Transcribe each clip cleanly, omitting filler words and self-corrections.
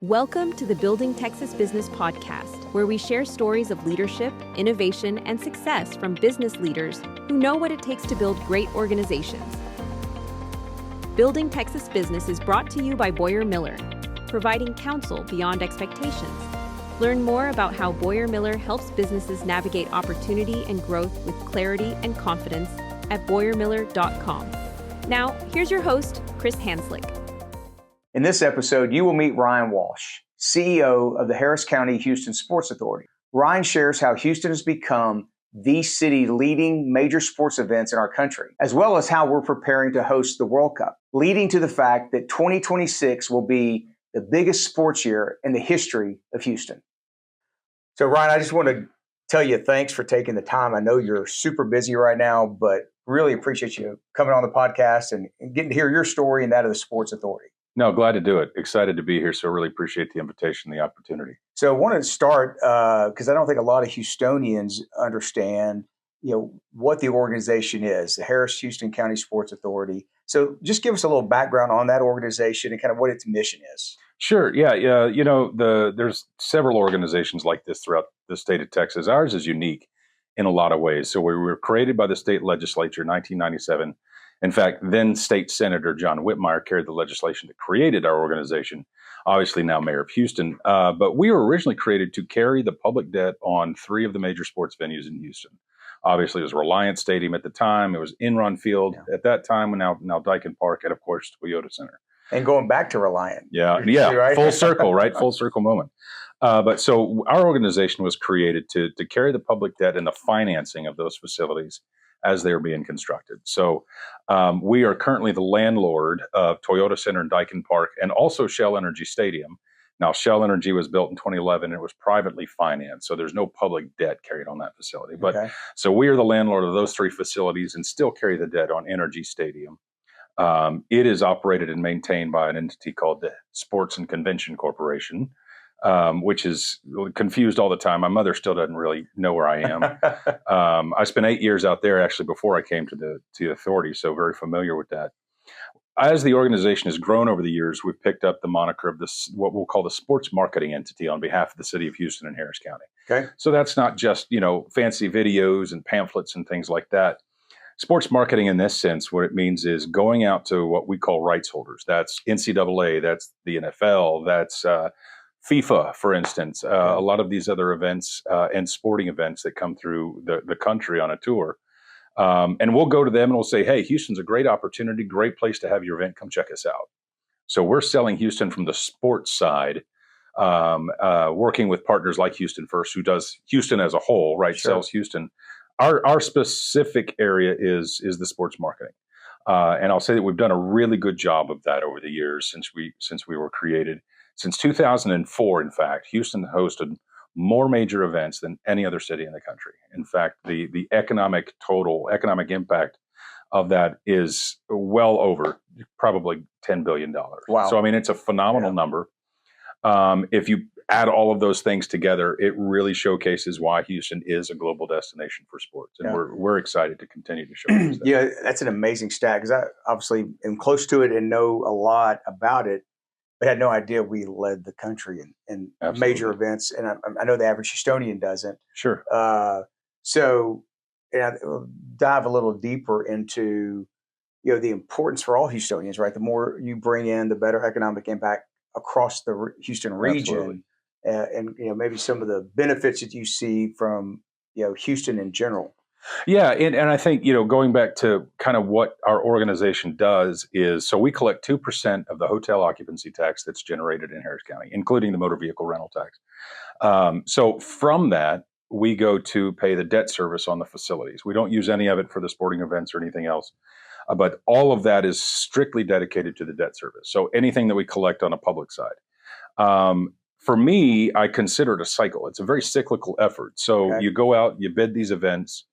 Welcome to the Building Texas Business Podcast, where we share stories of leadership, innovation, and success from business leaders who know what it takes to build great organizations. Building Texas Business is brought to you by Boyer Miller, providing counsel beyond expectations. Learn more about how Boyer Miller helps businesses navigate opportunity and growth with clarity and confidence at boyermiller.com. Now, here's your host, Chris Hanslik. In this episode, you will meet Ryan Walsh, CEO of the Harris County Houston Sports Authority. Ryan shares how Houston has become the city leading major sports events in our country, as well as how we're preparing to host the World Cup, leading to the fact that 2026 will be the biggest sports year in the history of Houston. So Ryan, I just want to tell you thanks for taking the time. I know you're super busy right now, but really appreciate you coming on the podcast and getting to hear your story and that of the Sports Authority. No, glad to do it. Excited to be here. So really appreciate the invitation, the opportunity. So I wanted to start because I don't think a lot of Houstonians understand, what the organization is, the Harris Houston County Sports Authority. So just give us a little background on that organization and kind of what its mission is. Sure. Yeah. There's several organizations like this throughout the state of Texas. Ours is unique in a lot of ways. So we were created by the state legislature in 1997. In fact, then State Senator John Whitmire carried the legislation that created our organization, obviously now Mayor of Houston. But we were originally created to carry the public debt on three of the major sports venues in Houston. Obviously, it was Reliant Stadium at the time. It was Enron Field at that time, and now Dyken Park, and of course, Toyota Center. And going back to Reliant. Yeah, right? Full circle, right? Full circle moment. But so our organization was created to carry the public debt and the financing of those facilities as they are being constructed. So we are currently the landlord of Toyota Center and Dyken Park and also Shell Energy Stadium. Now, Shell Energy was built in 2011 and it was privately financed. So there's no public debt carried on that facility. But So we are the landlord of those three facilities and still carry the debt on Energy Stadium. It is operated and maintained by an entity called the Sports and Convention Corporation, which is confused all the time. My mother still doesn't really know where I am. I spent 8 years out there actually before I came to the authority, so very familiar with that. As the organization has grown over the years, we've picked up the moniker of this, what we'll call the sports marketing entity on behalf of the city of Houston and Harris County. Okay. So that's not just, fancy videos and pamphlets and things like that. Sports marketing in this sense, what it means is going out to what we call rights holders. That's NCAA, that's the NFL, that's FIFA, for instance, a lot of these other events and sporting events that come through the country on a tour. And we'll go to them and we'll say, hey, Houston's a great opportunity, great place to have your event. Come check us out. So we're selling Houston from the sports side, working with partners like Houston First, who does Houston as a whole, right? Sure. Sells Houston. Our specific area is the sports marketing. And I'll say that we've done a really good job of that over the years since we were created. Since 2004, in fact, Houston hosted more major events than any other city in the country. In fact, the economic impact of that is well over probably $10 billion. Wow. So, I mean, it's a phenomenal number. If you add all of those things together, it really showcases why Houston is a global destination for sports. And we're excited to continue to showcase that. Yeah, that's an amazing stat because I obviously am close to it and know a lot about it. But had no idea we led the country in major events, and I know the average Houstonian doesn't. Sure. So, I'll dive a little deeper into the importance for all Houstonians. Right, the more you bring in, the better economic impact across the Houston region, and maybe some of the benefits that you see from Houston in general. Yeah, and I think, going back to kind of what our organization does is, so we collect 2% of the hotel occupancy tax that's generated in Harris County, including the motor vehicle rental tax. So from that, we go to pay the debt service on the facilities. We don't use any of it for the sporting events or anything else, but all of that is strictly dedicated to the debt service. So anything that we collect on the public side. For me, I consider it a cycle. It's a very cyclical effort. So you go out, you bid these events.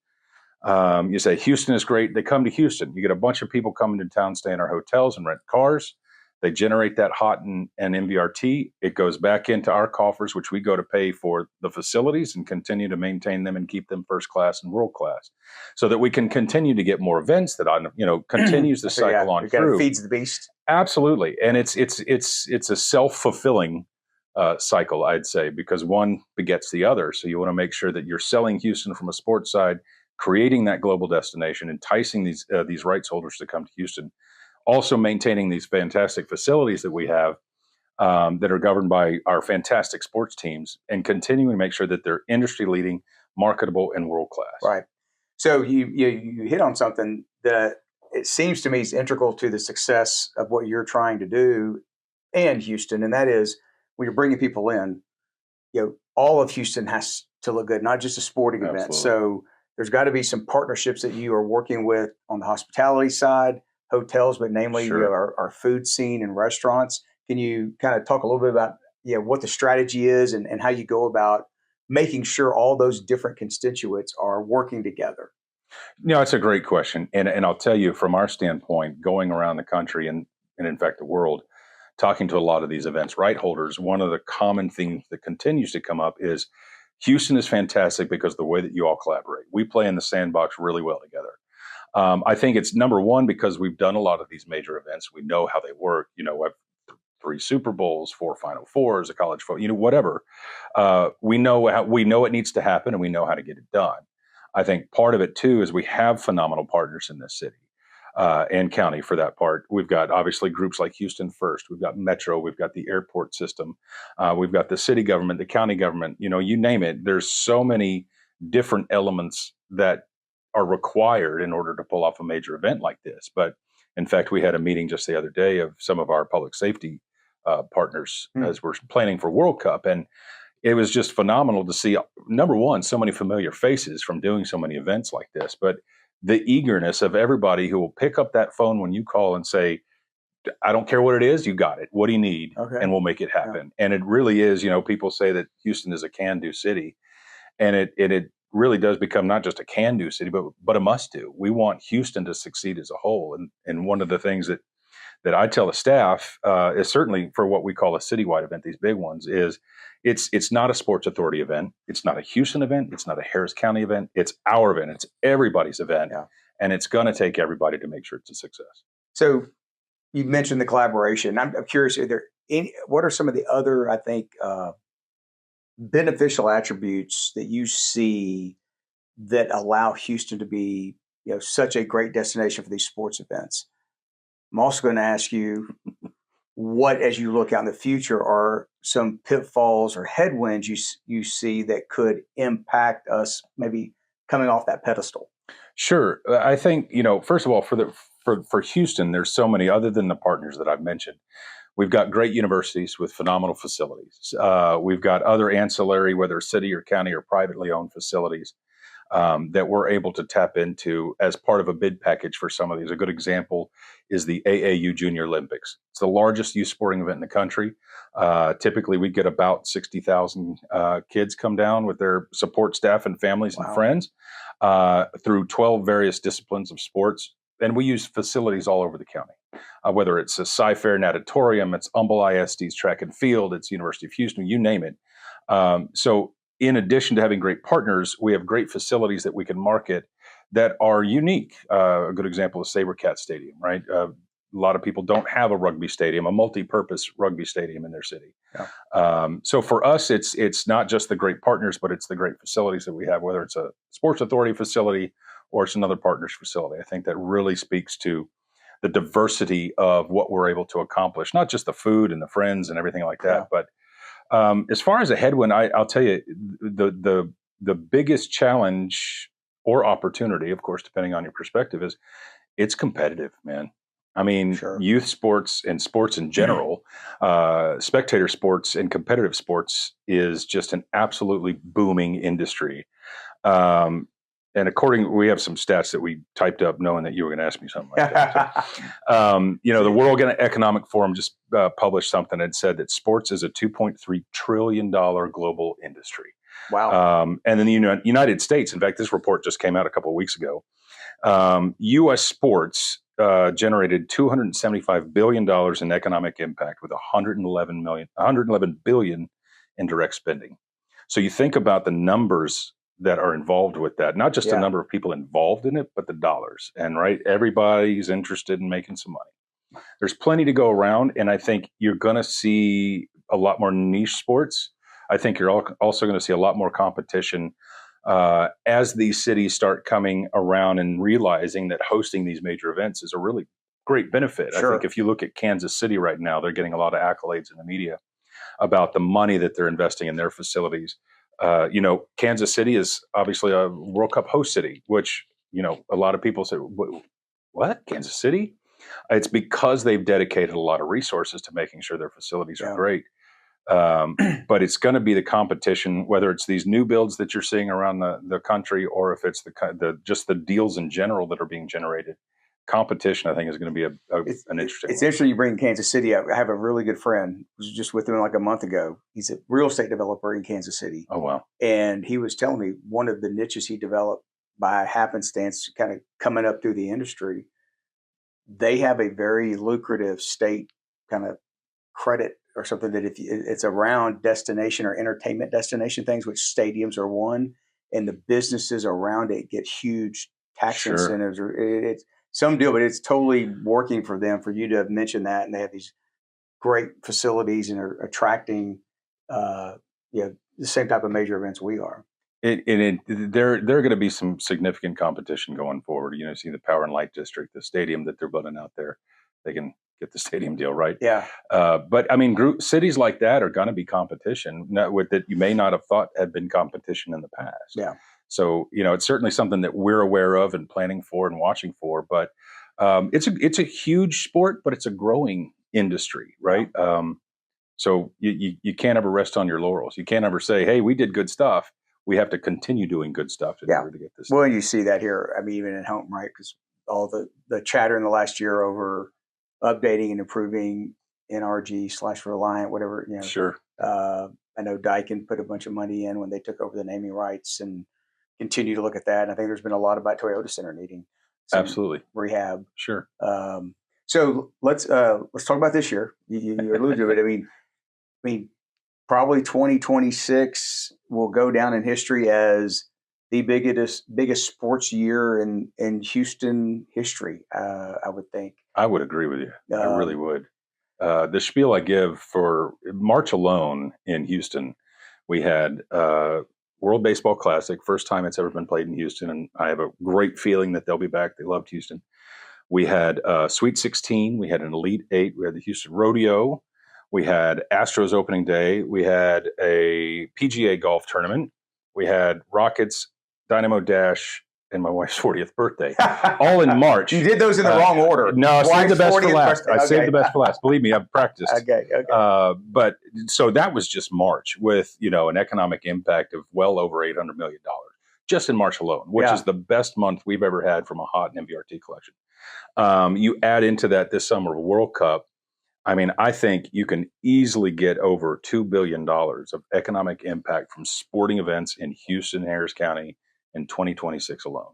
You say, Houston is great. They come to Houston. You get a bunch of people coming to town, stay in our hotels and rent cars. They generate that hot and MVRT. It goes back into our coffers, which we go to pay for the facilities and continue to maintain them and keep them first class and world class so that we can continue to get more events that continues the cycle on through. It feeds the beast. Absolutely. And it's a self-fulfilling cycle, I'd say, because one begets the other. So you want to make sure that you're selling Houston from a sports side, creating that global destination, enticing these rights holders to come to Houston, also maintaining these fantastic facilities that we have that are governed by our fantastic sports teams, and continuing to make sure that they're industry leading, marketable, and world class. Right. So you hit on something that it seems to me is integral to the success of what you're trying to do and Houston, and that is when you're bringing people in, all of Houston has to look good, not just a sporting event. So there's got to be some partnerships that you are working with on the hospitality side, hotels, but namely our food scene and restaurants. Can you kind of talk a little bit about what the strategy is and how you go about making sure all those different constituents are working together? It's a great question. And I'll tell you, from our standpoint, going around the country and in fact the world, talking to a lot of these events right holders, one of the common themes that continues to come up is Houston is fantastic because of the way that you all collaborate. We play in the sandbox really well together. I think it's number one because we've done a lot of these major events. We know how they work. I've 3 Super Bowls, 4 Final Fours, a college football, whatever. We know it needs to happen, and we know how to get it done. I think part of it too is we have phenomenal partners in this city and county for that part. We've got obviously groups like Houston First. We've got Metro. We've got the airport system. We've got the city government, the county government. You name it. There's so many different elements that are required in order to pull off a major event like this. But in fact, we had a meeting just the other day of some of our public safety partners as we're planning for World Cup. And it was just phenomenal to see, number one, so many familiar faces from doing so many events like this, but the eagerness of everybody who will pick up that phone when you call and say, I don't care what it is, you got it. What do you need? Okay. And we'll make it happen. Yeah. And it really is, people say that Houston is a can-do city, and it really does become not just a can-do city, but a must-do. We want Houston to succeed as a whole. And one of the things that I tell the staff is certainly for what we call a citywide event, these big ones, is it's not a sports authority event. It's not a Houston event. It's not a Harris County event. It's our event. It's everybody's event. Yeah. And it's going to take everybody to make sure it's a success. So you mentioned the collaboration. I'm curious, what are some of the other, I think, beneficial attributes that you see that allow Houston to be such a great destination for these sports events? I'm also going to ask you what, as you look out in the future, are some pitfalls or headwinds you see that could impact us maybe coming off that pedestal? Sure. I think, first of all, for Houston, there's so many other than the partners that I've mentioned. We've got great universities with phenomenal facilities. We've got other ancillary, whether city or county or privately owned facilities that we're able to tap into as part of a bid package for some of these. A good example is the AAU Junior Olympics. It's the largest youth sporting event in the country. Typically, we get about 60,000 kids come down with their support staff and families and friends through 12 various disciplines of sports. And we use facilities all over the county, whether it's a Sci-Fair Natatorium, it's Humble ISD's track and field, it's University of Houston, you name it. So in addition to having great partners, we have great facilities that we can market that are unique. A good example is SaberCat Stadium, right? A lot of people don't have a rugby stadium, a multi-purpose rugby stadium in their city. Yeah. So for us, it's not just the great partners, but it's the great facilities that we have, whether it's a sports authority facility or it's another partner's facility. I think that really speaks to the diversity of what we're able to accomplish, not just the food and the friends and everything like that, but as far as a headwind, I'll tell you, the biggest challenge or opportunity, of course, depending on your perspective, is it's competitive, man. I mean, youth sports and sports in general, spectator sports and competitive sports is just an absolutely booming industry. And we have some stats that we typed up knowing that you were going to ask me something like that. So, the World Economic Forum just published something that said that sports is a $2.3 trillion global industry. Wow. And in the United States, in fact, this report just came out a couple of weeks ago. U.S. sports generated $275 billion in economic impact with $111 billion in direct spending. So you think about the numbers that are involved with that, not just the number of people involved in it, but the dollars. And everybody's interested in making some money. there's plenty to go around, and I think you're going to see a lot more niche sports. I think you're also going to see a lot more competition as these cities start coming around and realizing that hosting these major events is a really great benefit. Sure. I think if you look at Kansas City right now, they're getting a lot of accolades in the media about the money that they're investing in their facilities. Kansas City is obviously a World Cup host city, which, a lot of people say, what? Kansas City? It's because they've dedicated a lot of resources to making sure their facilities are great. But it's going to be the competition, whether it's these new builds that you're seeing around the country, or if it's just the deals in general that are being generated. Competition, I think, is going to be an interesting. It's interesting you bring Kansas City up. I have a really good friend who was just with him like a month ago. He's a real estate developer in Kansas City. Oh, wow. And he was telling me one of the niches he developed by happenstance, kind of coming up through the industry, they have a very lucrative state kind of credit or something that it's around destination or entertainment destination things, which stadiums are one, and the businesses around it get huge tax incentives, or it's some deal, but it's totally working for them. For you to have mentioned that, and they have these great facilities and are attracting, the same type of major events we are. There going to be some significant competition going forward. See the Power and Light District, the stadium that they're building out there. They can get the stadium deal right. Yeah. But I mean, cities like that are going to be competition that you may not have thought had been competition in the past. Yeah. So, it's certainly something that we're aware of and planning for and watching for. But it's a huge sport, but it's a growing industry, right? Yeah. So you can't ever rest on your laurels. You can't ever say, hey, we did good stuff. We have to continue doing good stuff in order to get this. Well, you see that here. I mean, even at home, right? Because all the chatter in the last year over updating and improving NRG/Reliant, whatever, Sure. I know Daikin put a bunch of money in when they took over the naming rights and continue to look at that. And I think there's been a lot about Toyota Center needing some absolutely rehab. Sure. So let's talk about this year. You alluded to it. I mean, probably 2026 will go down in history as the biggest sports year in Houston history. I would think. I would agree with you. I really would. The spiel I give for March alone in Houston, we had World Baseball Classic, first time it's ever been played in Houston, and I have a great feeling that they'll be back. They loved Houston. We had Sweet 16. We had an Elite 8. We had the Houston Rodeo. We had Astros opening day. We had a PGA golf tournament. We had Rockets, Dynamo Dash, and my wife's 40th birthday, all in March. You did those in the wrong order. No, I saved the best for last. I saved the best for last. Believe me, I've practiced. Okay. But so that was just March with, an economic impact of well over $800 million just in March alone, which is the best month we've ever had from a hot and MVRT collection. You add into that this summer World Cup. I mean, I think you can easily get over $2 billion of economic impact from sporting events in Houston, Harris County in 2026 alone.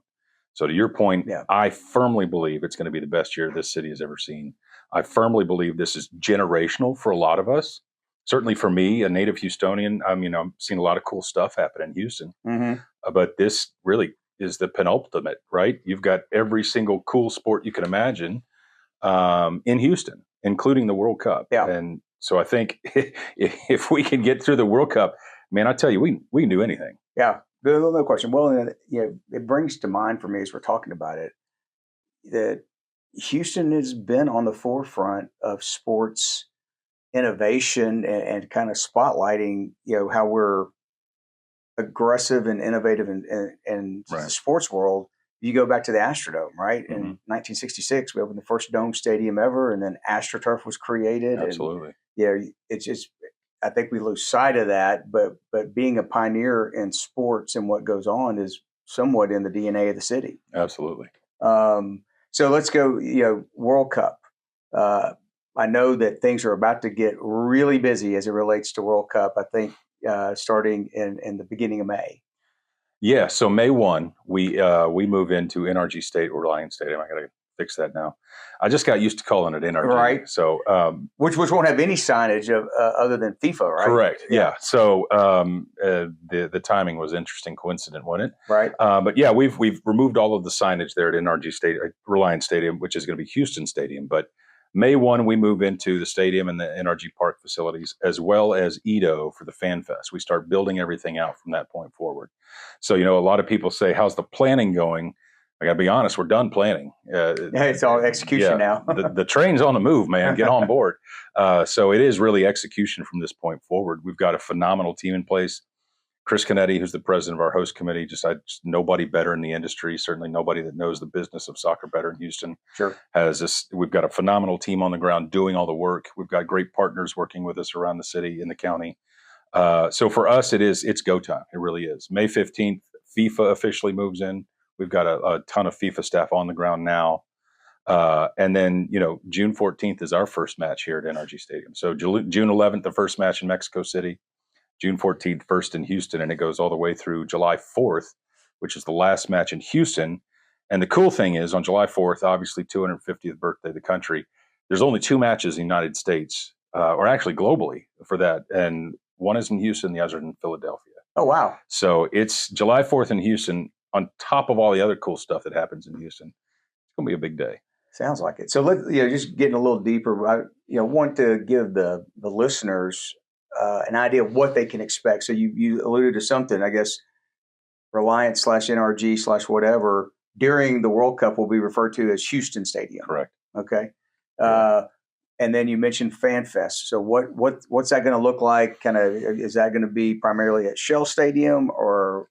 So to your point, I firmly believe it's going to be the best year this city has ever seen. I firmly believe this is generational for a lot of us. Certainly for me, a native Houstonian, I've seen a lot of cool stuff happen in Houston. Mm-hmm. But this really is the penultimate, right? You've got every single cool sport you can imagine in Houston, including the World Cup. Yeah. And so I think if we can get through the World Cup, man, I tell you, we can do anything. Yeah, no question. Well, it brings to mind for me as we're talking about it that Houston has been on the forefront of sports innovation and kind of spotlighting, how we're aggressive and innovative in the sports world. You go back to the Astrodome, right? In 1966, we opened the first dome stadium ever, and then AstroTurf was created. Absolutely. And, it's just, I think we lose sight of that, but being a pioneer in sports and what goes on is somewhat in the DNA of the city. Absolutely. So let's go, World Cup. I know that things are about to get really busy as it relates to World Cup, I think, starting in the beginning of May. Yeah, so May 1, we move into NRG State or Reliant Stadium. I got to fix that now. I just got used to calling it NRG. Right. So which won't have any signage of other than FIFA, right? Correct. Yeah. So the timing was interesting, coincident, wasn't it? Right. But yeah, we've removed all of the signage there at NRG State, Reliant Stadium, which is going to be Houston Stadium. But May 1, we move into the stadium and the NRG Park facilities, as well as EaDo for the Fan Fest. We start building everything out from that point forward. So, a lot of people say, how's the planning going? I got to be honest, we're done planning. It's all execution now. the train's on the move, man. Get on board. So it is really execution from this point forward. We've got a phenomenal team in place. Chris Canetti, who's the president of our host committee, just nobody better in the industry. Certainly nobody that knows the business of soccer better in Houston. Sure. We've got a phenomenal team on the ground doing all the work. We've got great partners working with us around the city, in the county. So for us, it's go time. It really is. May 15th, FIFA officially moves in. We've got a ton of FIFA staff on the ground now. And then, June 14th is our first match here at NRG Stadium. So June 11th, the first match in Mexico City. June 14th, first in Houston, and it goes all the way through July 4th, which is the last match in Houston. And the cool thing is, on July 4th, obviously 250th birthday of the country, there's only 2 matches in the United States, or actually globally for that. And one is in Houston, the other in Philadelphia. Oh, wow. So it's July 4th in Houston, on top of all the other cool stuff that happens in Houston. It's going to be a big day. Sounds like it. So let's, just getting a little deeper, I, want to give the listeners an idea of what they can expect. So you alluded to something, I guess, Reliance /NRG /whatever during the World Cup will be referred to as Houston Stadium. Correct. Okay. And then you mentioned Fan Fest. So what's that going to look like? Kind of, is that going to be primarily at Shell Stadium or,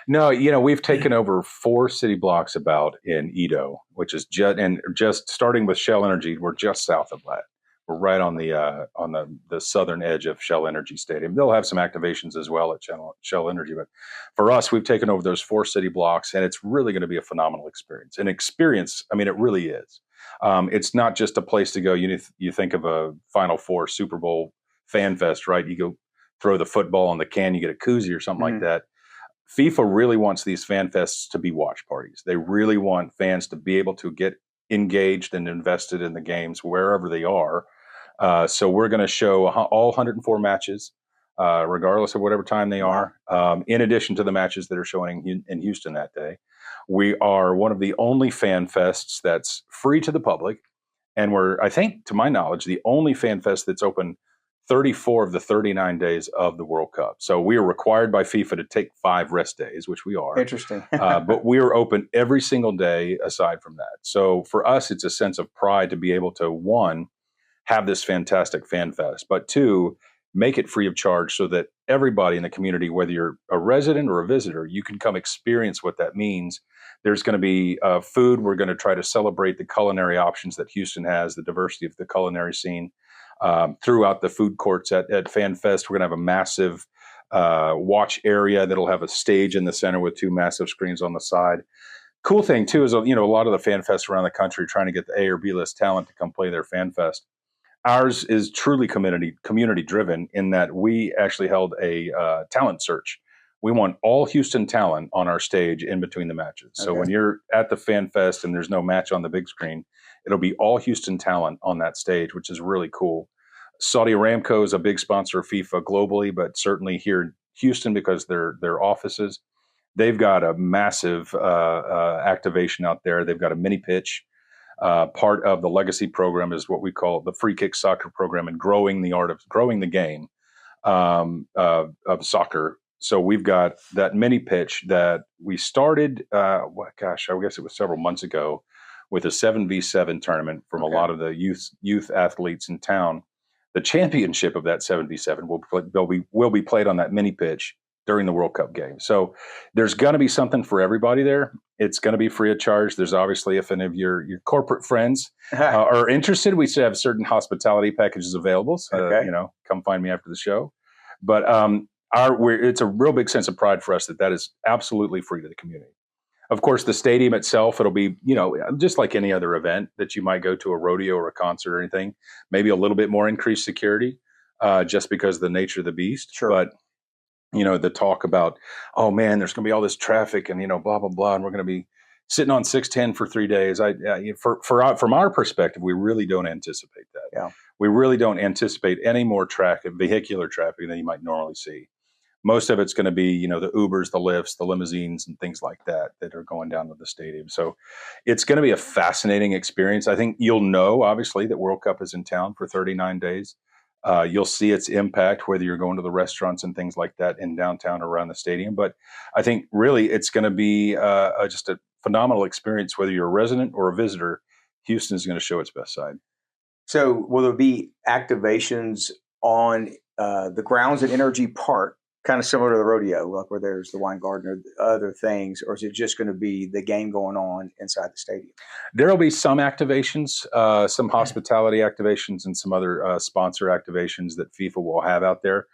No, we've taken over 4 city blocks about in EaDo, which is just starting with Shell Energy. We're just south of that. We're right on the southern edge of Shell Energy Stadium. They'll have some activations as well at Shell Energy, but for us, we've taken over those 4 city blocks, and it's really going to be a phenomenal experience. I mean, it really is. It's not just a place to go. You think of a Final Four Super Bowl Fan Fest, right? You go throw the football on the can, you get a koozie or something like that. FIFA really wants these fan fests to be watch parties. They really want fans to be able to get engaged and invested in the games wherever they are. So we're going to show all 104 matches, regardless of whatever time they are, in addition to the matches that are showing in Houston that day. We are one of the only fan fests that's free to the public. And we're, I think, to my knowledge, the only fan fest that's open 34 of the 39 days of the World Cup. So we are required by FIFA to take 5 rest days, which we are. Interesting. But we are open every single day aside from that. So for us, it's a sense of pride to be able to, 1, have this fantastic fan fest, but 2, make it free of charge so that everybody in the community, whether you're a resident or a visitor, you can come experience what that means. There's going to be food. We're going to try to celebrate the culinary options that Houston has, the diversity of the culinary scene. Throughout the food courts at Fan Fest, we're going to have a massive watch area that'll have a stage in the center with 2 massive screens on the side. Cool thing too is, a lot of the Fan Fests around the country trying to get the A or B list talent to come play their Fan Fest. Ours is truly community driven in that we actually held a talent search. We want all Houston talent on our stage in between the matches. So when you're at the Fan Fest and there's no match on the big screen, it'll be all Houston talent on that stage, which is really cool. Saudi Aramco is a big sponsor of FIFA globally, but certainly here in Houston because their offices, they've got a massive activation out there. They've got a mini pitch. Part of the legacy program is what we call the free kick soccer program and growing the game of soccer. So we've got that mini pitch that we started, I guess it was several months ago, with a 7v7 tournament from a lot of the youth athletes in town. The championship of that 7v7 will be played on that mini pitch during the World Cup game. So there's going to be something for everybody there. It's going to be free of charge. There's obviously, if any of your corporate friends are interested, we should have certain hospitality packages available. So, come find me after the show. But it's a real big sense of pride for us that is absolutely free to the community. Of course, the stadium itself, it'll be, just like any other event that you might go to, a rodeo or a concert or anything, maybe a little bit more increased security, just because of the nature of the beast. Sure. But, the talk about, oh man, there's going to be all this traffic and, blah, blah, blah, and we're going to be sitting on 610 for 3 days. From our perspective, we really don't anticipate that. Yeah. We really don't anticipate any more vehicular traffic than you might normally see. most of it's going to be, the Ubers, the Lyfts, the limousines, and things like that are going down to the stadium. So it's going to be a fascinating experience. I think you'll know, obviously, that World Cup is in town for 39 days. You'll see its impact, whether you're going to the restaurants and things like that in downtown or around the stadium. But I think really it's going to be just a phenomenal experience, whether you're a resident or a visitor. Houston is going to show its best side. So will there be activations on the grounds at Energy Park, kind of similar to the rodeo, like where there's the wine garden or other things, or is it just going to be the game going on inside the stadium? There will be some activations, some hospitality activations, and some other sponsor activations that FIFA will have out there.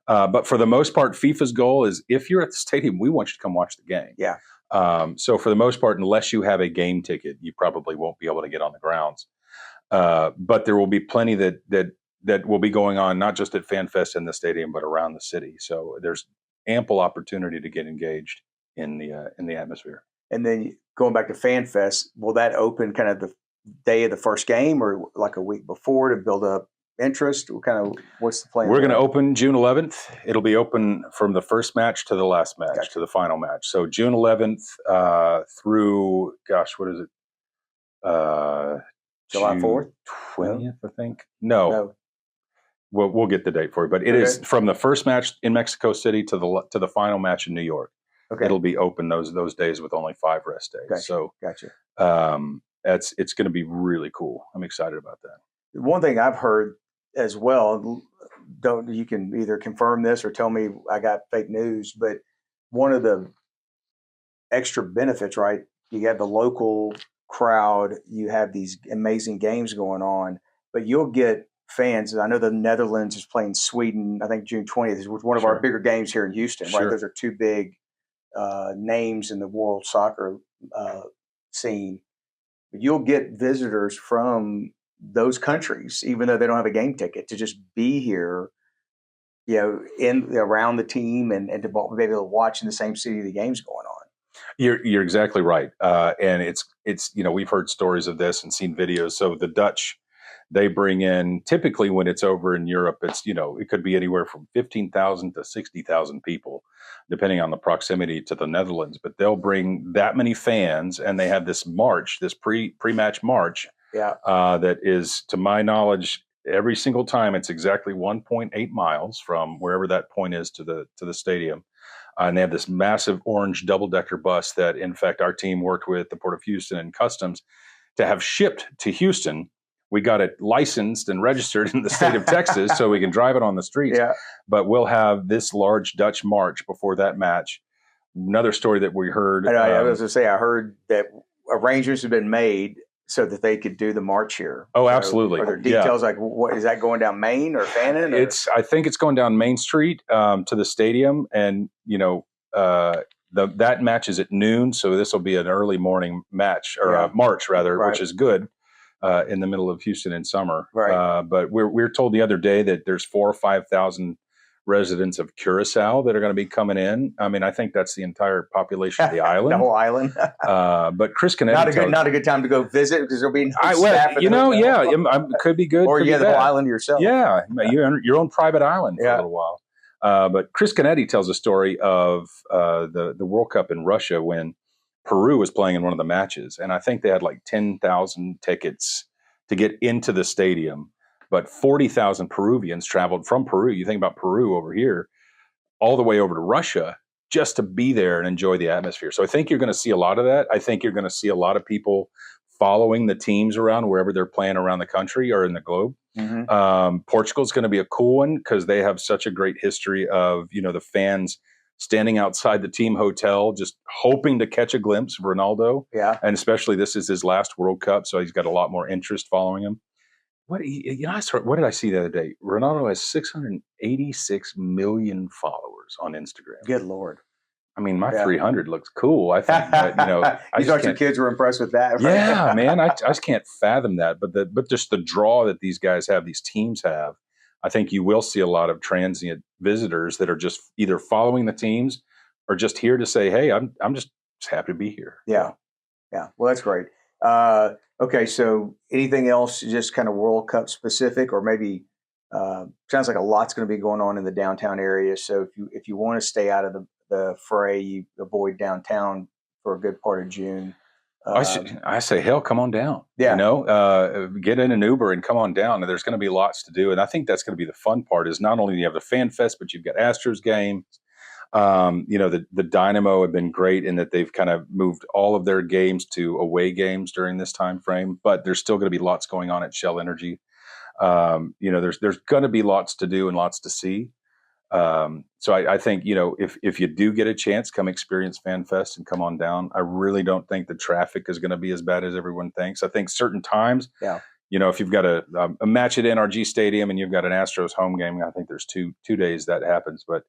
But for the most part, FIFA's goal is if you're at the stadium, we want you to come watch the game. Yeah. So for the most part, unless you have a game ticket, you probably won't be able to get on the grounds. But there will be plenty that will be going on, not just at FanFest in the stadium, but around the city. So there's ample opportunity to get engaged in the atmosphere. And then going back to FanFest, will that open kind of the day of the first game or like a week before to build up interest? What's the plan? We're going to open June 11th. It'll be open from the first match to the last match, Gotcha. to the final match. So June 11th through, what is it? July 4th? 20th, I think. No. We'll get the date for you, but it is from the first match in Mexico City to the final match in New York. Okay. It'll be open those days with only 5 rest days. Gotcha. So Gotcha. It's going to be really cool. I'm excited about that. One thing I've heard as well, you can either confirm this or tell me I got fake news, but one of the extra benefits, right? You have the local crowd, you have these amazing games going on, but you'll get fans. I know the Netherlands is playing Sweden, I think June 20th is one of our bigger games here in Houston, right? Those are two big names in the world soccer scene. But you'll get visitors from those countries, even though they don't have a game ticket, to just be here, around the team and to be able to watch in the same city the game's going on. You're exactly right. And it's we've heard stories of this and seen videos. So the Dutch, they bring in, typically when it's over in Europe, it's, it could be anywhere from 15,000 to 60,000 people, depending on the proximity to the Netherlands. But they'll bring that many fans, and they have this march, this pre-match march. Yeah. That is, to my knowledge, every single time it's exactly 1.8 miles from wherever that point is to the stadium. And they have this massive orange double-decker bus that, in fact, our team worked with the Port of Houston and Customs to have shipped to Houston. We got it licensed and registered in the state of Texas so we can drive it on the streets. Yeah. But we'll have this large Dutch march before that match. Another story that we heard. I was going to say, I heard that arrangements have been made so that they could do the march here. Oh, absolutely. Are there details like what is that going down Main or Fannin? I think it's going down Main Street to the stadium, and that match is at noon, so this will be an early morning match or march rather, right. Which is good in the middle of Houston in summer. Right. But we're told the other day that there's 4,000 or 5,000 residents of Curacao that are going to be coming in. I mean, I think that's the entire population of the island. The whole island. But Chris Canetti not a good time to go visit because there'll be staff. It could be good. Or you have the whole island yourself. Yeah, your own private island for a little while. But Chris Canetti tells a story of the World Cup in Russia when Peru was playing in one of the matches, and I think they had like 10,000 tickets to get into the stadium. But 40,000 Peruvians traveled from Peru. You think about Peru over here, all the way over to Russia just to be there and enjoy the atmosphere. So I think you're going to see a lot of that. I think you're going to see a lot of people following the teams around wherever they're playing around the country or in the globe. Mm-hmm. Portugal's going to be a cool one because they have such a great history of, the fans standing outside the team hotel, just hoping to catch a glimpse of Ronaldo. Yeah. And especially this is his last World Cup, so he's got a lot more interest following him. What did I see the other day? Ronaldo has 686 million followers on Instagram. Good Lord. I mean, my 300 looks cool. I think, but, you thought your kids were impressed with that, right? Yeah, man, I just can't fathom that. But just the draw that these guys have, these teams have, I think you will see a lot of transient visitors that are just either following the teams or just here to say, hey, I'm just happy to be here. Yeah. Well, that's great. Okay, so anything else just kind of World Cup specific or maybe Sounds like a lot's going to be going on in the downtown area. So if you want to stay out of the fray, you avoid downtown for a good part of June. I say, hell, come on down. Yeah. Get in an Uber and come on down. And there's going to be lots to do. And I think that's going to be the fun part is not only do you have the Fan Fest, but you've got Astros games. The Dynamo have been great in that they've kind of moved all of their games to away games during this time frame. But there's still going to be lots going on at Shell Energy. There's going to be lots to do and lots to see. So I think, if you do get a chance, come experience FanFest and come on down. I really don't think the traffic is going to be as bad as everyone thinks. I think certain times, if you've got a match at NRG Stadium and you've got an Astros home game, I think there's two days that happens. But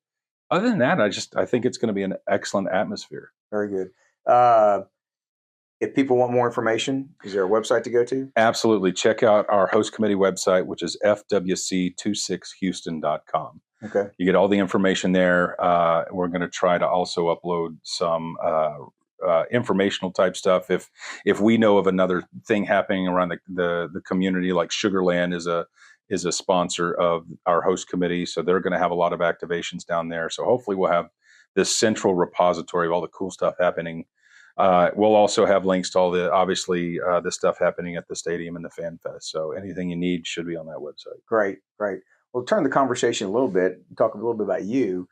other than that, I think it's going to be an excellent atmosphere. Very good. If people want more information, is there a website to go to? Absolutely. Check out our host committee website, which is fwc26houston.com. Okay. You get all the information there. We're going to try to also upload some informational type stuff. If we know of another thing happening around the community, like Sugarland is a sponsor of our host committee, so they're going to have a lot of activations down there. So hopefully we'll have this central repository of all the cool stuff happening. We'll also have links to all the stuff happening at the stadium and the Fan Fest. So anything you need should be on that website. Great. We'll turn the conversation a little bit, talk a little bit about you,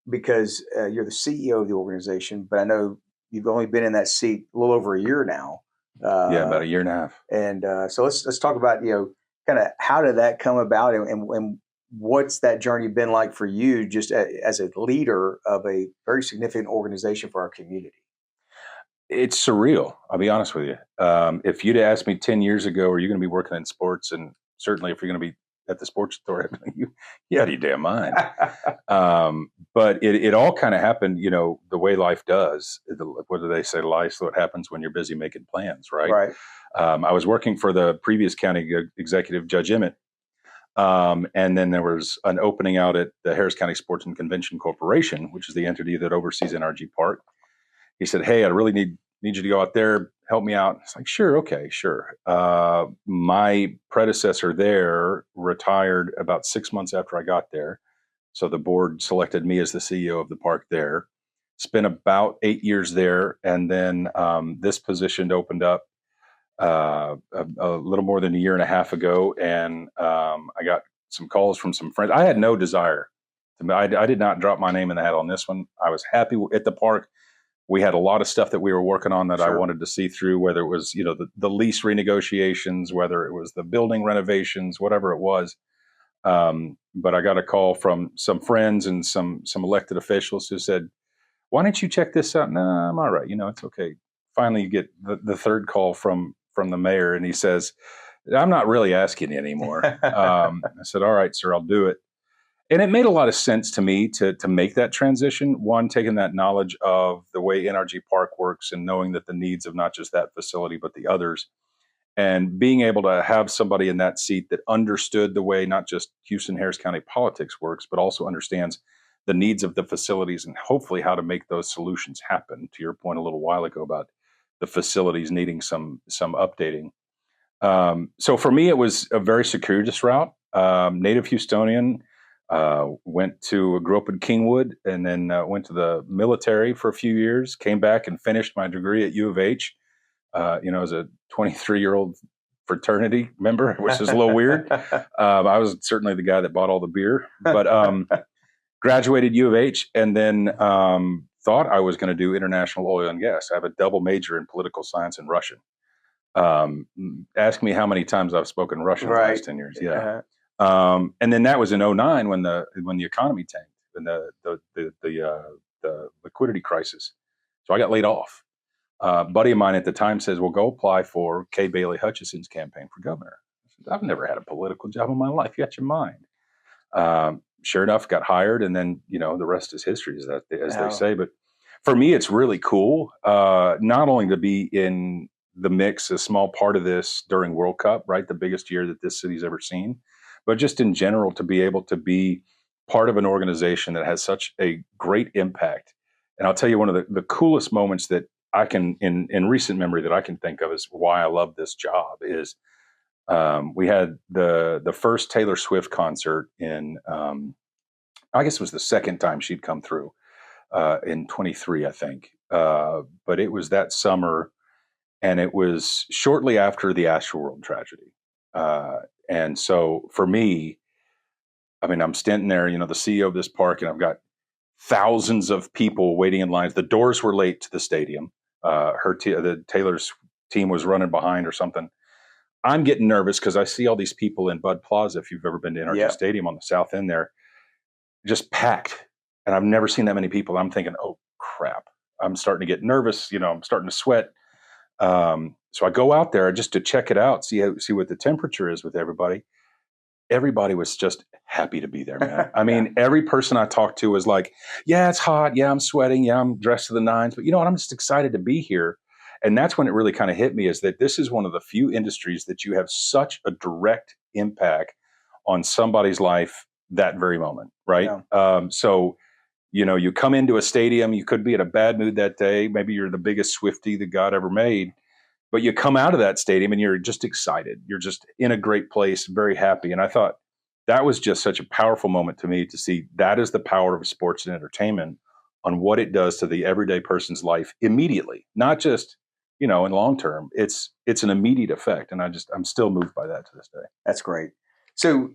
because you're the CEO of the organization, but I know you've only been in that seat a little over a year now. About a year and a half. And so let's talk about, kind of how did that come about and what's that journey been like for you just as a leader of a very significant organization for our community? It's surreal. I'll be honest with you. If you'd asked me 10 years ago, are you going to be working in sports? And certainly if you're going to be at the sports authority, you out of your damn mind. But it all kind of happened, the way life does. What do they say? Life's what happens when you're busy making plans, right? Right. I was working for the previous county executive, Judge Emmett. And then there was an opening out at the Harris County Sports and Convention Corporation, which is the entity that oversees NRG Park. He said, "Hey, I really need you to go out there, help me out." It's like, sure, okay, sure. My predecessor there retired about 6 months after I got there. So the board selected me as the CEO of the park there. Spent about 8 years there. And then this position opened up a little more than a year and a half ago. And I got some calls from some friends. I had no desire. I did not drop my name in the hat on this one. I was happy at the park. We had a lot of stuff that we were working on that I wanted to see through, whether it was, the lease renegotiations, whether it was the building renovations, whatever it was. But I got a call from some friends and some elected officials who said, "Why don't you check this out?" "No, I'm all right. It's okay." Finally, you get the third call from the mayor, and he says, "I'm not really asking you anymore." I said, "All right, sir, I'll do it." And it made a lot of sense to me to make that transition. One, taking that knowledge of the way NRG Park works and knowing that the needs of not just that facility, but the others, and being able to have somebody in that seat that understood the way not just Houston Harris County politics works, but also understands the needs of the facilities and hopefully how to make those solutions happen. To your point a little while ago about the facilities needing some updating. So for me, it was a very circuitous route. Native Houstonian. Grew up in Kingwood and then went to the military for a few years, came back and finished my degree at U of H, as a 23-year-old fraternity member, which is a little weird. I was certainly the guy that bought all the beer, but graduated U of H and then thought I was going to do international oil and gas. I have a double major in political science and Russian. Ask me how many times I've spoken Russian in the last 10 years. Yeah. And then that was in 2009 when the economy tanked and the liquidity crisis. So I got laid off. A buddy of mine at the time says, "Well, go apply for Kay Bailey Hutchison's campaign for governor." I said, "I've never had a political job in my life. You got your mind." Sure enough, got hired, and then the rest is history, as they say. But for me, it's really cool not only to be in the mix, a small part of this during World Cup, right, the biggest year that this city's ever seen, but just in general to be able to be part of an organization that has such a great impact. And I'll tell you, one of the coolest moments that I can, in recent memory, that I can think of is why I love this job is We had the first Taylor Swift concert in, I guess it was the second time she'd come through in 23, I think. But it was that summer, and it was shortly after the Astroworld tragedy. And so for me, I mean, I'm standing there, the CEO of this park, and I've got thousands of people waiting in lines. The doors were late to the stadium. The Taylor's team was running behind or something. I'm getting nervous because I see all these people in Bud Plaza. If you've ever been to NRG Stadium on the south end there, just packed. And I've never seen that many people. I'm thinking, oh crap, I'm starting to get nervous. I'm starting to sweat. So I go out there just to check it out, see what the temperature is with everybody. Everybody was just happy to be there, man. I mean, every person I talked to was like, yeah, it's hot. Yeah, I'm sweating. Yeah, I'm dressed to the nines. But you know what? I'm just excited to be here. And that's when it really kind of hit me, is that this is one of the few industries that you have such a direct impact on somebody's life that very moment, right? Yeah. So, you come into a stadium, you could be in a bad mood that day. Maybe you're the biggest Swiftie that God ever made. But you come out of that stadium and you're just excited. You're just in a great place, very happy. And I thought that was just such a powerful moment to me, to see that is the power of sports and entertainment on what it does to the everyday person's life immediately, not just, in long term. It's an immediate effect. And I'm still moved by that to this day. That's great. So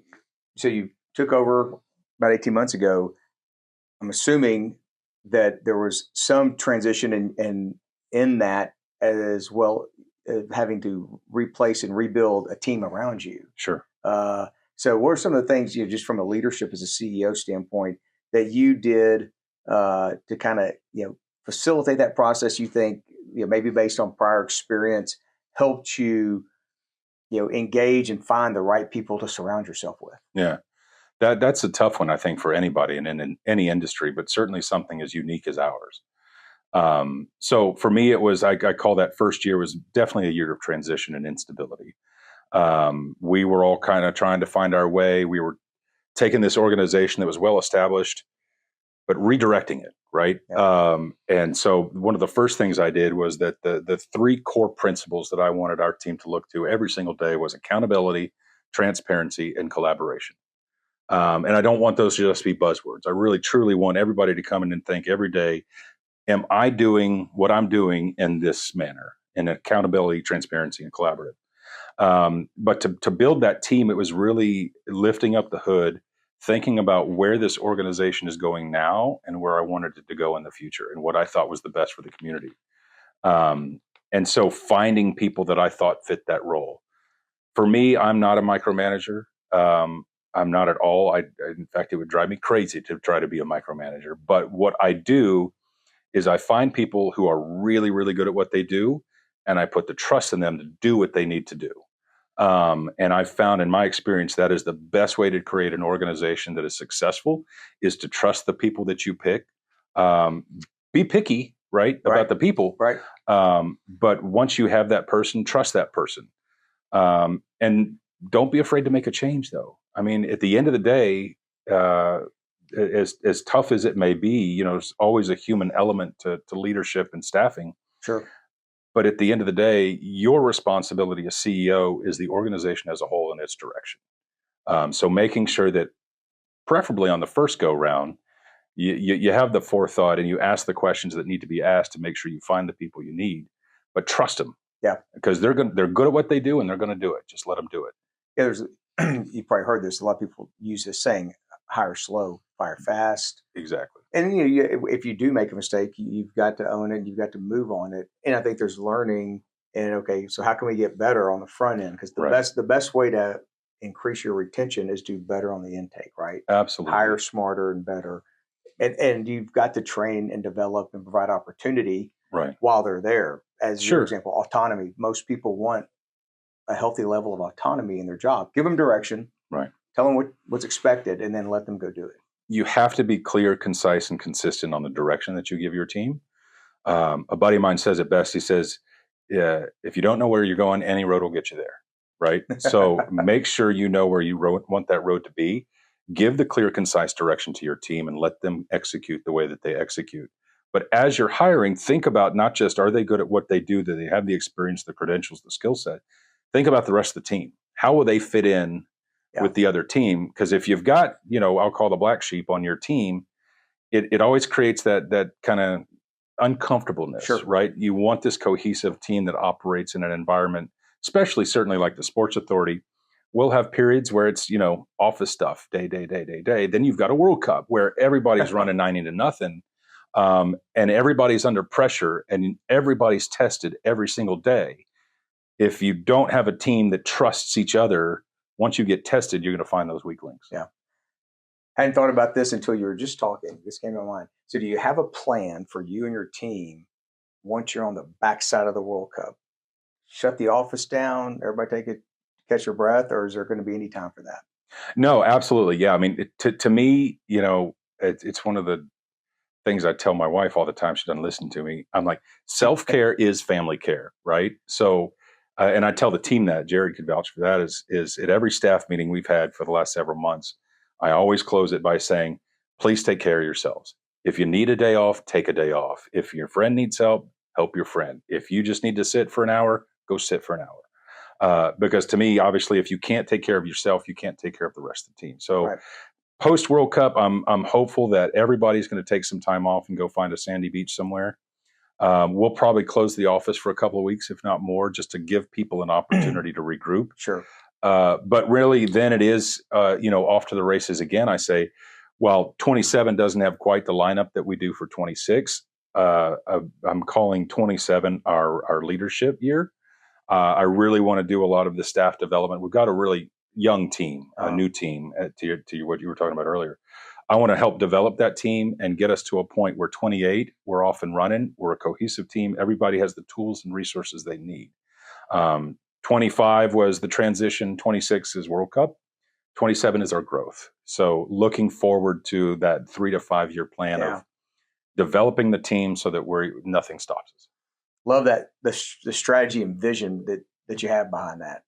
you took over about 18 months ago. I'm assuming that there was some transition in that, as well, having to replace and rebuild a team around you. Sure. So what are some of the things, just from a leadership as a CEO standpoint, that you did to kind of, facilitate that process, you think, maybe based on prior experience, helped you, engage and find the right people to surround yourself with? Yeah. That's a tough one, I think, for anybody and in any industry, but certainly something as unique as ours. So for me, it was, I call that first year was definitely a year of transition and instability. We were all kind of trying to find our way. We were taking this organization that was well established, but redirecting it, right? Yeah. And so one of the first things I did was that the three core principles that I wanted our team to look to every single day was accountability, transparency, and collaboration. And I don't want those to just be buzzwords. I really, truly want everybody to come in and think every day, am I doing what I'm doing in this manner, in accountability, transparency, and collaborative? But to build that team, it was really lifting up the hood, thinking about where this organization is going now and where I wanted it to go in the future and what I thought was the best for the community. And so finding people that I thought fit that role. For me, I'm not a micromanager. I'm not at all. In fact, it would drive me crazy to try to be a micromanager. But what I do is I find people who are really, really good at what they do, and I put the trust in them to do what they need to do. And I've found in my experience that is the best way to create an organization that is successful, is to trust the people that you pick. Be picky, right, about the people. Right. But once you have that person, trust that person. And don't be afraid to make a change, though. I mean, at the end of the day, as tough as it may be, there's always a human element to leadership and staffing. Sure. But at the end of the day, your responsibility as CEO is the organization as a whole and its direction. So making sure that, preferably on the first go round, you have the forethought and you ask the questions that need to be asked to make sure you find the people you need, but trust them. Yeah, because they're good at what they do and they're going to do it. Just let them do it. Yeah, you probably heard this. A lot of people use this saying, hire slow, fire fast. Exactly. And if you do make a mistake, you've got to own it. You've got to move on it. And I think there's learning. And okay, so how can we get better on the front end? Because the best way to increase your retention is do better on the intake, right? Absolutely. Hire smarter and better. And you've got to train and develop and provide opportunity while they're there. As your example, autonomy. Most people want a healthy level of autonomy in their job. Give them direction. Right. Tell them what's expected, and then let them go do it. You have to be clear, concise, and consistent on the direction that you give your team. A buddy of mine says it best. He says, if you don't know where you're going, any road will get you there, right? So make sure you know where you want that road to be. Give the clear, concise direction to your team and let them execute the way that they execute. But as you're hiring, think about not just, are they good at what they do? Do they have the experience, the credentials, the skill set? Think about the rest of the team. how will they fit in Yeah. with the other team? Because if you've got, I'll call the black sheep on your team, it always creates that kind of uncomfortableness, Sure. right? You want this cohesive team that operates in an environment, especially certainly like the Sports Authority. We'll have periods where it's, office stuff, day. Then you've got a World Cup where everybody's running 90-0. And everybody's under pressure and everybody's tested every single day. If you don't have a team that trusts each other, once you get tested, you're going to find those weak links. Yeah. I hadn't thought about this until you were just talking. This came to my mind. So do you have a plan for you and your team once you're on the backside of the World Cup? Shut the office down, everybody catch your breath, or is there going to be any time for that? No, absolutely. Yeah. I mean, to me, it's one of the things I tell my wife all the time. She doesn't listen to me. I'm like, self-care is family care, right? So, and I tell the team that, Jared could vouch for that, is at every staff meeting we've had for the last several months, I always close it by saying, please take care of yourselves. If you need a day off, take a day off. If your friend needs help your friend. If you just need to sit for an hour, go sit for an hour. Because to me, obviously, if you can't take care of yourself, you can't take care of the rest of the team. So Right. Post World Cup, I'm hopeful that everybody's going to take some time off and go find a sandy beach somewhere. We'll probably close the office for a couple of weeks, if not more, just to give people an opportunity to regroup. Sure. But really, then it is, off to the races again. I say, while 27 doesn't have quite the lineup that we do for 26, I'm calling 27 our leadership year. I really want to do a lot of the staff development. We've got a really young team, a new team, to what you were talking about earlier. I want to help develop that team and get us to a point where 28, we're off and running. We're a cohesive team. Everybody has the tools and resources they need. 25 was the transition. 26 is World Cup. 27 is our growth. So looking forward to that 3 to 5 year plan of developing the team so that nothing stops us. Love that, the strategy and vision that you have behind that.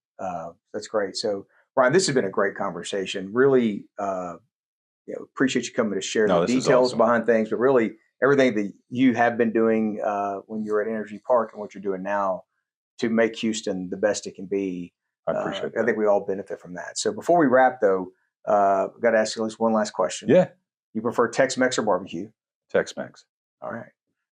That's great. So, Ryan, this has been a great conversation. Really, appreciate you coming to share the details behind things, but really everything that you have been doing when you were at Energy Park and what you're doing now to make Houston the best it can be. I appreciate that. I think we all benefit from that. So before we wrap, though, I've got to ask you at least one last question. Yeah. You prefer Tex-Mex or barbecue? Tex-Mex. All right.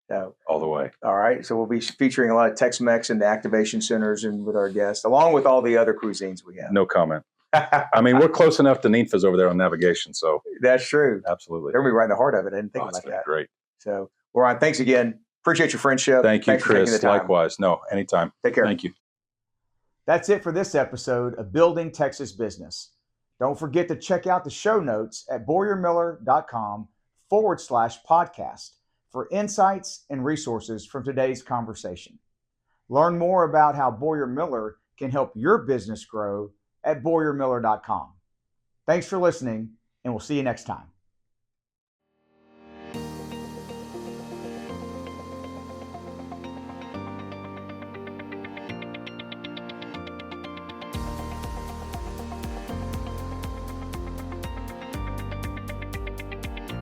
So, all the way. All right. So we'll be featuring a lot of Tex-Mex in the activation centers and with our guests, along with all the other cuisines we have. No comment. I mean, we're close enough to Ninfa's over there on navigation. So that's true. Absolutely. They're going to be right in the heart of it. I didn't think about that. Great. So, well, Ryan, thanks again. Appreciate your friendship. Thank you, Thanks Chris. for taking the time. Likewise. No, anytime. Take care. Thank you. That's it for this episode of Building Texas Business. Don't forget to check out the show notes at BoyerMiller.com/podcast for insights and resources from today's conversation. Learn more about how Boyer Miller can help your business grow at BoyerMiller.com. Thanks for listening, and we'll see you next time.